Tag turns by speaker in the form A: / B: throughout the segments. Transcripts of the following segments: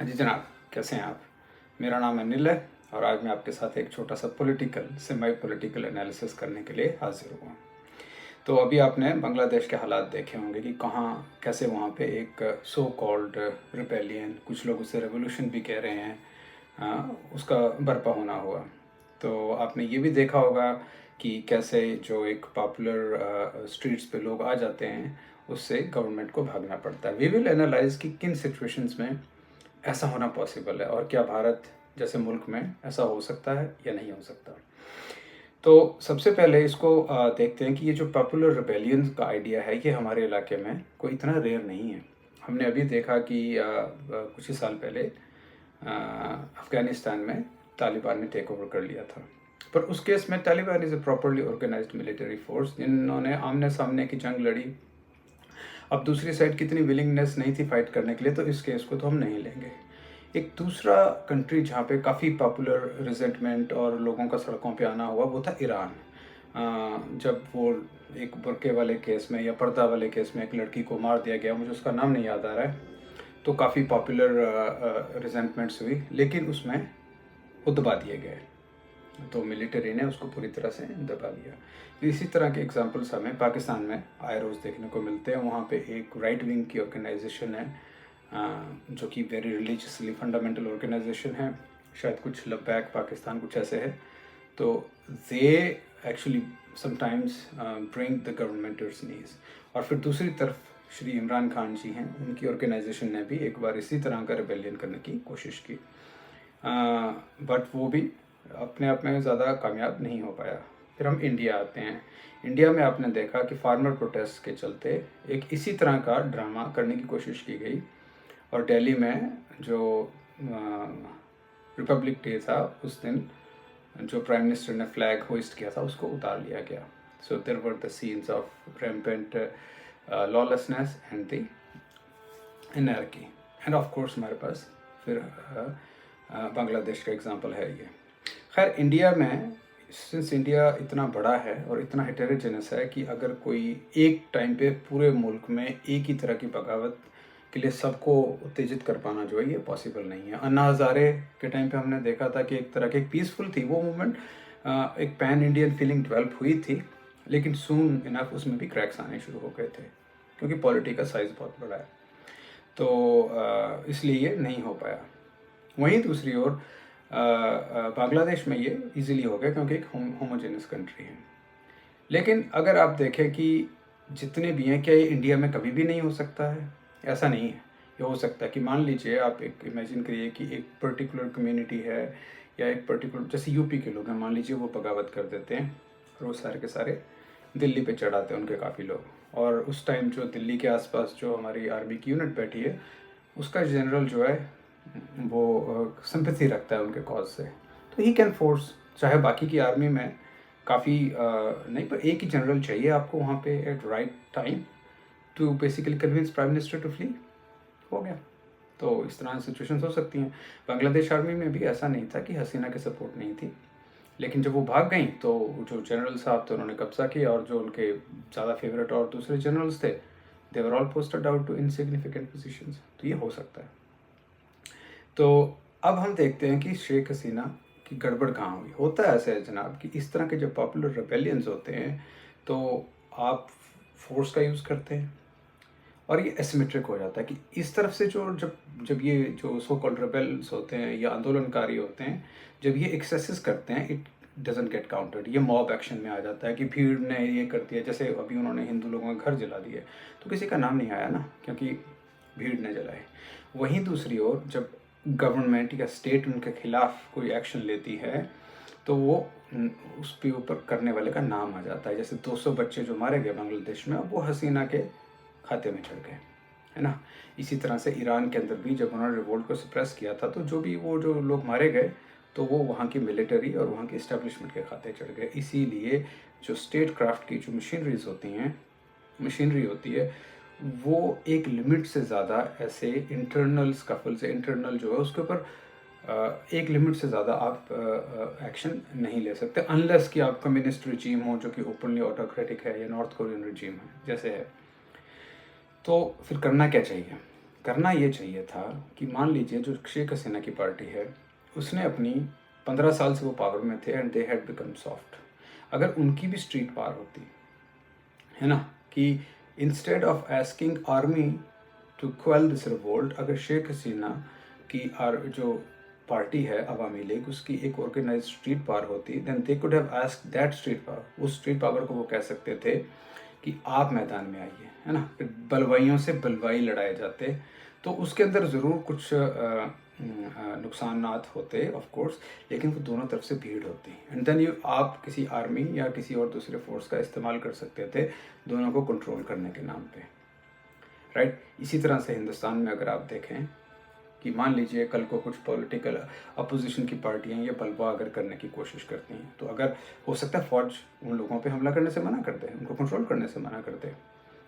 A: हाँ जी जनाब, कैसे हैं आप? मेरा नाम अनिल है और आज मैं आपके साथ एक छोटा सा सेमी पॉलिटिकल एनालिसिस करने के लिए हाजिर हुआ। तो अभी आपने बांग्लादेश के हालात देखे होंगे कि कहाँ कैसे वहाँ पे एक सो कॉल्ड रिपेलियन, कुछ लोग उसे रेवोल्यूशन भी कह रहे हैं, उसका बर्पा होना हुआ। तो आपने ये भी देखा होगा कि कैसे जो एक पॉपुलर स्ट्रीट्स पे लोग आ जाते हैं, उससे गवर्नमेंट को भागना पड़ता है। वी विल एनालाइज कि किन सिचुएशंस में ऐसा होना पॉसिबल है और क्या भारत जैसे मुल्क में ऐसा हो सकता है या नहीं हो सकता। तो सबसे पहले इसको देखते हैं कि ये जो पॉपुलर रिबेलियन का आइडिया है ये हमारे इलाके में कोई इतना रेयर नहीं है। हमने अभी देखा कि कुछ ही साल पहले अफ़गानिस्तान में तालिबान ने टेक ओवर कर लिया था। पर उस केस में Taliban is a properly organised military force जिन्होंने आमने सामने की जंग लड़ी। अब दूसरी साइड की इतनी विलिंगनेस नहीं थी फाइट करने के लिए, तो इस केस को तो हम नहीं लेंगे। एक दूसरा कंट्री जहाँ पे काफ़ी पॉपुलर रिजेंटमेंट और लोगों का सड़कों पे आना हुआ वो था ईरान। जब वो एक बुरके वाले केस में या पर्दा वाले केस में एक लड़की को मार दिया गया, मुझे उसका नाम नहीं याद आ रहा है, तो काफ़ी पॉपुलर रिजेंटमेंट्स हुई, लेकिन उसमें वो दबा दिए गए। तो मिलिट्री ने उसको पूरी तरह से दबा दिया। तो इसी तरह के एग्जांपल्स हमें पाकिस्तान में आए रोज़ देखने को मिलते हैं। वहाँ पे एक राइट विंग की ऑर्गेनाइजेशन है, जो कि वेरी रिलीजियसली फंडामेंटल ऑर्गेनाइजेशन है, शायद कुछ लबैक पाकिस्तान कुछ ऐसे है। तो they actually sometimes bring the government to its knees. और फिर दूसरी तरफ श्री इमरान खान जी हैं, उनकी ऑर्गेनाइजेशन ने भी एक बार इसी तरह का रिबेलियन करने की कोशिश की, बट वो भी अपने आप में ज़्यादा कामयाब नहीं हो पाया। फिर हम इंडिया आते हैं। इंडिया में आपने देखा कि फार्मर प्रोटेस्ट के चलते एक इसी तरह का ड्रामा करने की कोशिश की गई और दिल्ली में जो रिपब्लिक डे था उस दिन जो प्राइम मिनिस्टर ने फ्लैग होइस्ट किया था उसको उतार लिया गया। So there were the scenes of rampant lawlessness and the anarchy. And of course हमारे पास फिर बांग्लादेश का एग्जांपल है ये। खैर इंडिया में, सिंस इंडिया इतना बड़ा है और इतना हेटेरोजेनस है कि अगर कोई एक टाइम पे पूरे मुल्क में एक ही तरह की बगावत के लिए सबको उत्तेजित कर पाना जो है ये पॉसिबल नहीं है। अन्ना हज़ारे के टाइम पे हमने देखा था कि एक तरह की एक पीसफुल थी वो मूवमेंट, एक पैन इंडियन फीलिंग डेवलप हुई थी, लेकिन सून इनफ उसमें भी क्रैक्स आने शुरू हो गए थे क्योंकि पॉलिटी का साइज़ बहुत बड़ा है। तो इसलिए ये नहीं हो पाया। वहीं दूसरी ओर बांग्लादेश में ये इजीली हो गया क्योंकि एक होमोजेनस कंट्री है। लेकिन अगर आप देखें कि जितने भी हैं, क्या ये इंडिया में कभी भी नहीं हो सकता है? ऐसा नहीं है। ये हो सकता है कि मान लीजिए आप एक इमेजिन करिए कि एक पर्टिकुलर कम्युनिटी है या एक पर्टिकुलर, जैसे यूपी के लोग हैं, मान लीजिए वो बगावत कर देते हैं और वो सारे के सारे दिल्ली पे चढ़ाते हैं उनके काफ़ी लोग, और उस टाइम जो दिल्ली के आसपास जो हमारी आर्मी की यूनिट बैठी है उसका जनरल जो है वो सिंपैथी रखता है उनके कॉज से, तो ही कैन फोर्स, चाहे बाकी की आर्मी में काफ़ी नहीं, पर एक ही जनरल चाहिए आपको वहाँ पे at right time to basically convince prime minister to flee. हो गया। तो इस तरह सिचुएशंस हो सकती हैं। बांग्लादेश आर्मी में भी ऐसा नहीं था कि हसीना की सपोर्ट नहीं थी, लेकिन जब वो भाग गई तो जो जनरल साहब थे उन्होंने कब्जा किया और जो उनके ज़्यादा फेवरेट और दूसरे जनरल्स थे they were all posted out to insignificant positions. तो ये हो सकता है। तो अब हम देखते हैं कि शेख हसीना की गड़बड़ कहाँ हुई। होता है ऐसा है जनाब कि इस तरह के जब पॉपुलर रिबेलियंस होते हैं तो आप फोर्स का यूज़ करते हैं और ये एसिमेट्रिक हो जाता है कि इस तरफ से जो जब जब ये जो सो कॉल्ड रेबेल्स होते हैं या आंदोलनकारी होते हैं, जब ये एक्सेसेस करते हैं इट डजंट गेट काउंटेड, ये मॉब एक्शन में आ जाता है कि भीड़ ने ये कर दिया। जैसे अभी उन्होंने हिंदू लोगों के घर जला दिए तो किसी का नाम नहीं आया ना, क्योंकि भीड़ ने जलाए। वहीं दूसरी ओर जब गवर्नमेंट या स्टेट उनके खिलाफ कोई एक्शन लेती है तो वो उस पे ऊपर करने वाले का नाम आ जाता है। जैसे 200 बच्चे जो मारे गए बांग्लादेश में, अब वो हसीना के खाते में चढ़ गए, है ना। इसी तरह से ईरान के अंदर भी जब उन्होंने रिवोल्ट को सप्रेस किया था तो जो भी वो जो लोग मारे गए तो वो वहाँ की मिलिट्री और वहाँ की इस्टेब्लिशमेंट के खाते चढ़ गए। इसीलिए जो स्टेट क्राफ्ट की जो मशीनरी होती है वो एक लिमिट से ज़्यादा ऐसे इंटरनल स्कफल से, इंटरनल जो है उसके ऊपर एक लिमिट से ज़्यादा आप एक्शन नहीं ले सकते अनलेस कि आप कम्युनिस्ट रिजीम हो जो कि ओपनली ऑटोक्रेटिक है या नॉर्थ कोरियन रिजीम है जैसे है। तो फिर करना क्या चाहिए? करना ये चाहिए था कि मान लीजिए जो शेख हसीना की पार्टी है उसने अपनी 15 साल से वो पावर में थे and they had become soft, अगर उनकी भी स्ट्रीट पावर होती है ना, कि instead of asking army to quell this revolt, अगर शेख हसीना की जो पार्टी है अवामी लीग उसकी एक ऑर्गेनाइज स्ट्रीट पावर होती, then they could have asked that street power, उस स्ट्रीट पावर को वो कह सकते थे कि आप मैदान में आइए, है ना, बलवाइयों से बलवाई लड़ाए जाते, तो उसके अंदर ज़रूर कुछ नुकसानात होते ऑफ कोर्स, लेकिन वो दोनों तरफ से भीड़ होती, एंड देन यू आप किसी आर्मी या किसी और दूसरे फोर्स का इस्तेमाल कर सकते थे दोनों को कंट्रोल करने के नाम पे, राइट। इसी तरह से हिंदुस्तान में अगर आप देखें कि मान लीजिए कल को कुछ पॉलिटिकल अपोजिशन की पार्टियां ये बलवा अगर करने की कोशिश करती हैं, तो अगर हो सकता है फौज उन लोगों पे हमला करने से मना कर दे, उनको कंट्रोल करने से मना कर दे,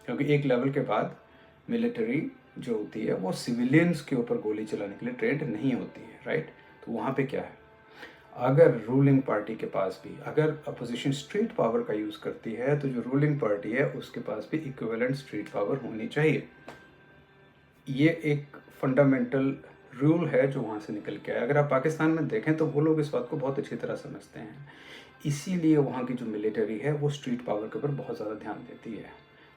A: क्योंकि एक लेवल के बाद मिलिट्री जो होती है वो सिविलियंस के ऊपर गोली चलाने के लिए ट्रेंड नहीं होती है, राइट। तो वहाँ पे क्या है, अगर रूलिंग पार्टी के पास भी, अगर अपोजिशन स्ट्रीट पावर का यूज़ करती है तो जो रूलिंग पार्टी है उसके पास भी इक्विवेलेंट स्ट्रीट पावर होनी चाहिए। ये एक फंडामेंटल रूल है जो वहाँ से निकल के आया। अगर आप पाकिस्तान में देखें तो वो लोग इस बात को बहुत अच्छी तरह समझते हैं, इसीलिए वहाँ की जो मिलिट्री है वो स्ट्रीट पावर के ऊपर बहुत ज़्यादा ध्यान देती है।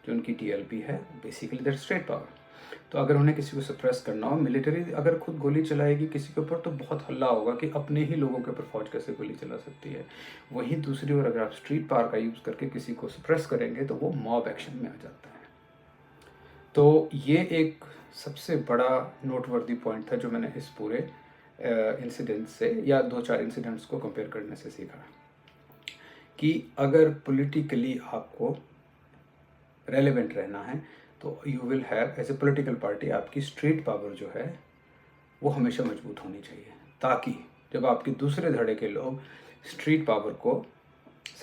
A: जो उनकी TLP है बेसिकली दैट स्ट्रीट पावर। तो अगर उन्हें किसी को सप्रेस करना हो, मिलिट्री अगर खुद गोली चलाएगी किसी के ऊपर तो बहुत हल्ला होगा कि अपने ही लोगों के ऊपर फौज कैसे गोली चला सकती है। वहीं दूसरी ओर अगर आप स्ट्रीट पावर का यूज़ करके किसी को सप्रेस करेंगे तो वो मॉब एक्शन में आ जाता है। तो ये एक सबसे बड़ा नोटवर्दी पॉइंट था जो मैंने इस पूरे इंसिडेंट से या 2-4 इंसिडेंट्स को कंपेयर करने से सीखा, कि अगर पॉलिटिकली आपको रेलेवेंट रहना है तो you will have as a political party, आपकी स्ट्रीट पावर जो है वो हमेशा मजबूत होनी चाहिए, ताकि जब आपके दूसरे धड़े के लोग स्ट्रीट पावर को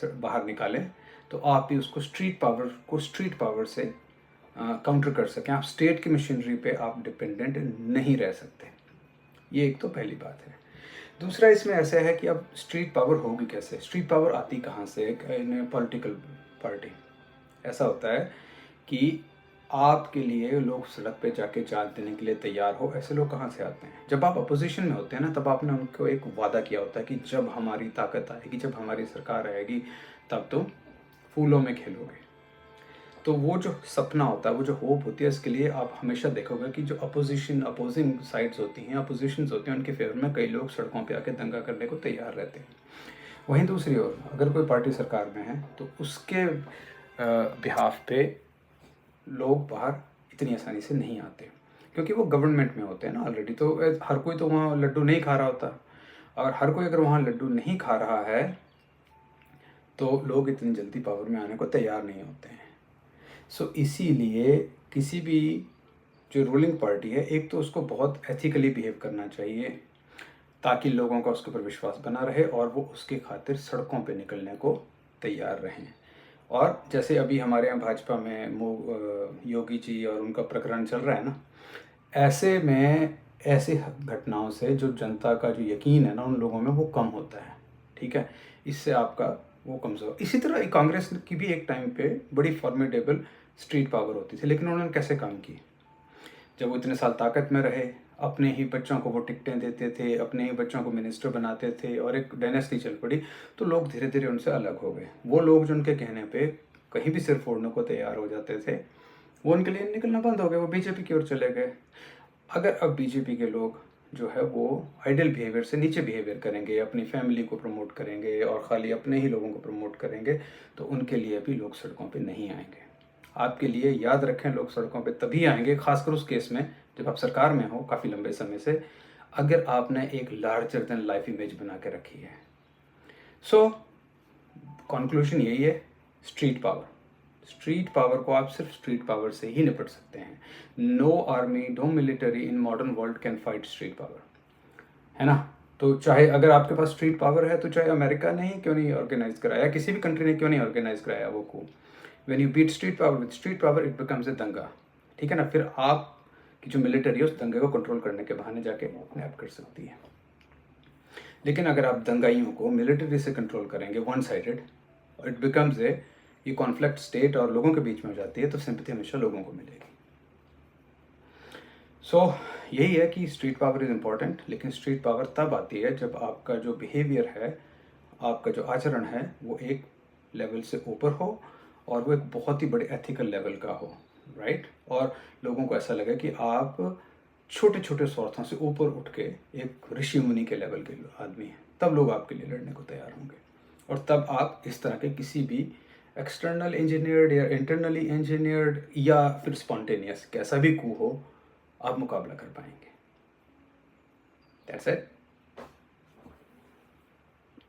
A: बाहर निकालें तो आप भी उसको स्ट्रीट पावर से काउंटर कर सकें। आप स्टेट की मशीनरी पे आप डिपेंडेंट नहीं रह सकते। ये एक तो पहली बात है। दूसरा इसमें ऐसा है कि अब स्ट्रीट पावर होगी कैसे, स्ट्रीट पावर आती कहाँ से इन पॉलिटिकल पार्टी। ऐसा होता है कि आपके लिए लोग सड़क पे जाके जान देने के लिए तैयार हो, ऐसे लोग कहाँ से आते हैं, जब आप अपोजिशन में होते हैं ना, तब आपने उनको एक वादा किया होता है कि जब हमारी ताकत आएगी, जब हमारी सरकार आएगी तब तो फूलों में खेलोगे। तो वो जो सपना होता है, वो जो होप होती है, इसके लिए आप हमेशा देखोगे कि जो अपोजिंग साइड्स होती हैं, अपोजिशंस होती हैं, उनके फेवर में कई लोग सड़कों पे आके दंगा करने को तैयार रहते हैं। वहीं दूसरी ओर अगर कोई पार्टी सरकार में है तो उसके बिहाफ पे लोग बाहर इतनी आसानी से नहीं आते, क्योंकि वो गवर्नमेंट में होते हैं ना ऑलरेडी। तो हर कोई तो वहाँ लड्डू नहीं खा रहा होता, और हर कोई अगर वहाँ लड्डू नहीं खा रहा है तो लोग इतनी जल्दी पावर में आने को तैयार नहीं होते हैं। सो इसीलिए किसी भी जो रूलिंग पार्टी है, एक तो उसको बहुत एथिकली बिहेव करना चाहिए ताकि लोगों का उसके ऊपर विश्वास बना रहे और वो उसके खातिर सड़कों पे निकलने को तैयार रहें। और जैसे अभी हमारे यहाँ भाजपा में योगी जी और उनका प्रकरण चल रहा है ना, ऐसे में ऐसे घटनाओं से जो जनता का जो यकीन है ना उन लोगों में वो कम होता है, ठीक है, इससे आपका वो कमज़ोर। इसी तरह कांग्रेस की भी एक टाइम पे बड़ी फॉर्मिडेबल स्ट्रीट पावर होती थी, लेकिन उन्होंने कैसे काम की, जब वो इतने साल ताकत में रहे, अपने ही बच्चों को वो टिकटें देते थे, अपने ही बच्चों को मिनिस्टर बनाते थे और एक डायनेस्टी चल पड़ी, तो लोग धीरे धीरे उनसे अलग हो गए। वो लोग जो उनके कहने पे कहीं भी सिर फोड़ने को तैयार हो जाते थे, वो उनके लिए निकलना बंद हो गए, वो बीजेपी की ओर चले गए। अगर अब बीजेपी के लोग जो है वो आइडियल बिहेवियर से नीचे बिहेवियर करेंगे, अपनी फैमिली को प्रमोट करेंगे और ख़ाली अपने ही लोगों को प्रमोट करेंगे, तो उनके लिए भी लोग सड़कों पे नहीं आएंगे। आपके लिए याद रखें, लोग सड़कों पे तभी आएंगे, खासकर उस केस में जब आप सरकार में हो काफ़ी लंबे समय से, अगर आपने एक लार्जर देन लाइफ इमेज बना के रखी है। सो कंक्लूजन यही है, स्ट्रीट पावर को आप सिर्फ स्ट्रीट पावर से ही निपट सकते हैं। No army, no military in modern world can fight street power, है ना। तो चाहे अगर आपके पास स्ट्रीट पावर है तो चाहे अमेरिका ने ही क्यों नहीं ऑर्गेनाइज कराया, किसी भी कंट्री ने क्यों नहीं ऑर्गेनाइज कराया वो को, when you beat street power with street power it becomes a दंगा, ठीक है ना। फिर आप की जो मिलिट्री है उस दंगे को कंट्रोल करने के बहाने जाके अपने आप कर सकती है। लेकिन अगर आप दंगाइयों को मिलिट्री से कंट्रोल करेंगे वन साइडेड, इट बिकम्स ये कॉन्फ्लिक्ट स्टेट और लोगों के बीच में हो जाती है, तो सिंपैथी हमेशा लोगों को मिलेगी। सो यही है कि स्ट्रीट पावर इज़ इम्पॉर्टेंट, लेकिन स्ट्रीट पावर तब आती है जब आपका जो बिहेवियर है, आपका जो आचरण है, वो एक लेवल से ऊपर हो और वो एक बहुत ही बड़े एथिकल लेवल का हो, राइट? और लोगों को ऐसा लगे कि आप छोटे छोटे स्वार्थों से ऊपर उठ के एक ऋषि मुनि के लेवल के आदमी हैं, तब लोग आपके लिए लड़ने को तैयार होंगे। और तब आप इस तरह के किसी भी एक्सटर्नल इंजीनियर्ड या इंटरनली इंजीनियर्ड या फिर स्पॉन्टेनियस कैसा भी कू हो, आप मुकाबला कर पाएंगे। That's it.